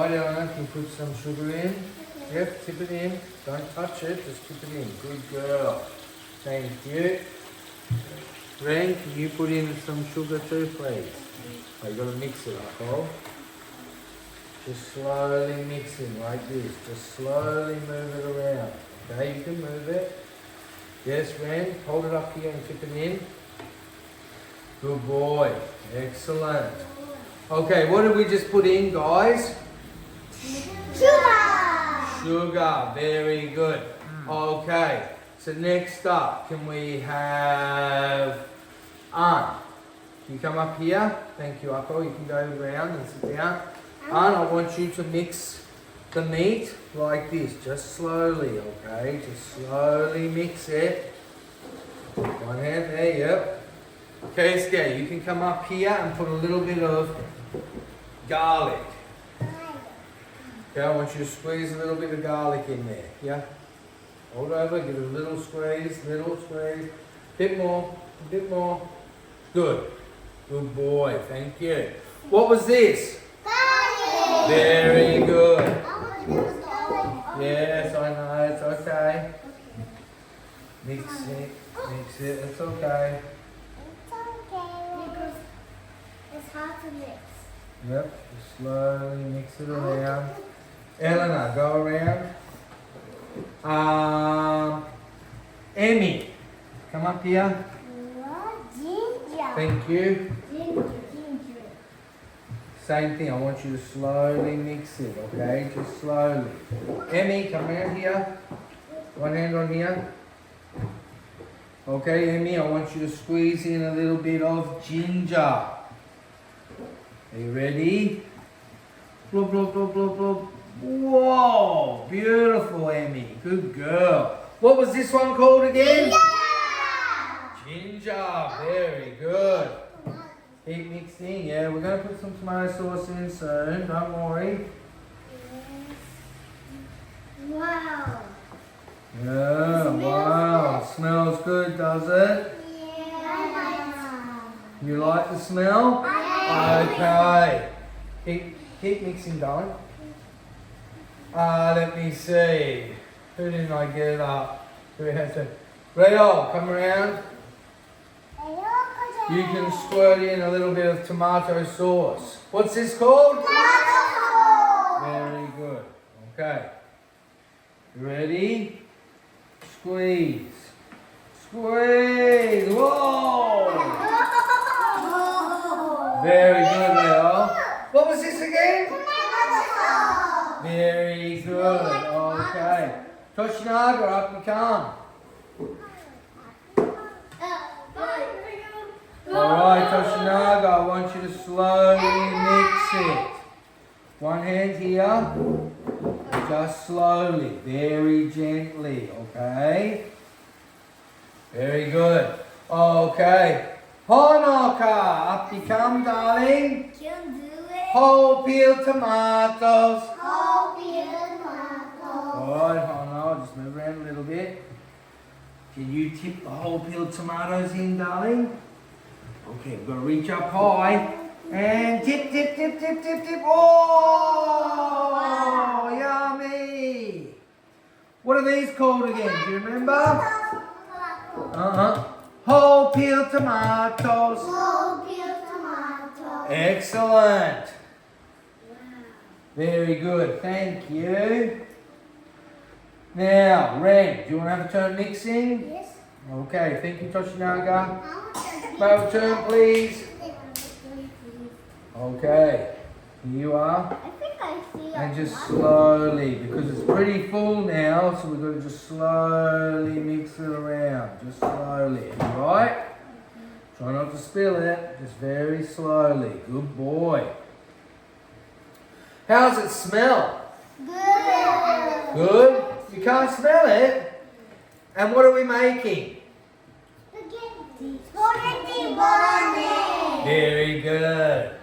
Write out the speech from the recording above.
Right, Eleanor, can you put some sugar in? Yep, tip it in. Don't touch it, just tip it in. Good girl. Thank you. Ren, can you put in some sugar too, please? Oh, you've got to mix it up, oh. Just slowly mixing like this. Just slowly move it around. Okay, you can move it. Yes, Ren, hold it up here and tip it in. Good boy. Excellent. Okay, what did we just put in, guys? Sugar. Very good. Okay, so next up, can we have Anne? Can you come up here? Thank you, Akko. You can go around and sit down. Anne, I want you to mix the meat like this, just slowly, okay? Just slowly mix it. One hand there, yep. Okay, Sky, you can come up here and put a little bit of garlic. Okay, I want you to squeeze a little bit of garlic in there, yeah? Hold over, give it a little squeeze. Bit more, bit more. Good. Good boy, thank you. What was this? Garlic! Very good. Yes, I know, it's okay. Mix it, it's okay. It's okay. Because it's hard to mix. Yep, just slowly mix it around. Eleanor, go around. Emmy, come up here. Ginger. Thank you. Ginger. Same thing, I want you to slowly mix it, okay? Just slowly. Emmy, come around here. One hand on here. Okay, Emmy, I want you to squeeze in a little bit of ginger. Are you ready? Blub, blub, blub, blub, blub. Whoa, beautiful, Emmy. Good girl. What was this one called again? Ginger. Very good. Keep mixing. Yeah, we're going to put some tomato sauce in soon. Don't worry. Wow. Yeah, wow. Smells good, does it? Yeah. You like the smell? Okay. Keep mixing, darling. Let me see. Who didn't I get up? Who has to? Rio, come around. You can squirt in a little bit of tomato sauce. What's this called? Tomato sauce. Very good. Okay. You ready? Squeeze. Squeeze. Whoa. Very good, Leo. What was this again? Tomato sauce. Very good. Okay. Toshinaga, up you come. Alright, Toshinaga, I want you to slowly mix it. One hand here. Just slowly, very gently, okay? Very good. Okay. Honoka, up you come, darling. Can do it. Whole peeled tomatoes. Whole peeled tomatoes. Alright, Hono, just move around a little bit. Can you tip the whole peeled tomatoes in, darling? Okay, we're going to reach up high. And tip, tip, tip, tip, tip, tip. Oh, yummy. What are these called again? Do you remember? Whole peeled tomatoes. Whole peeled tomatoes. Excellent. Very good. Thank you. Now, Ren, do you want to have a turn mixing? Yes. Okay, thank you, Toshinaga. Bow turn, please. Okay, here you are. I think I see And just slowly, because it's pretty full now, so we've got to just slowly mix it around. Just slowly, alright? Try not to spill it, just very slowly. Good boy. How's it smell? Good. Good? You can't smell it? And what are we making? Spaghetti bolognese. Very good.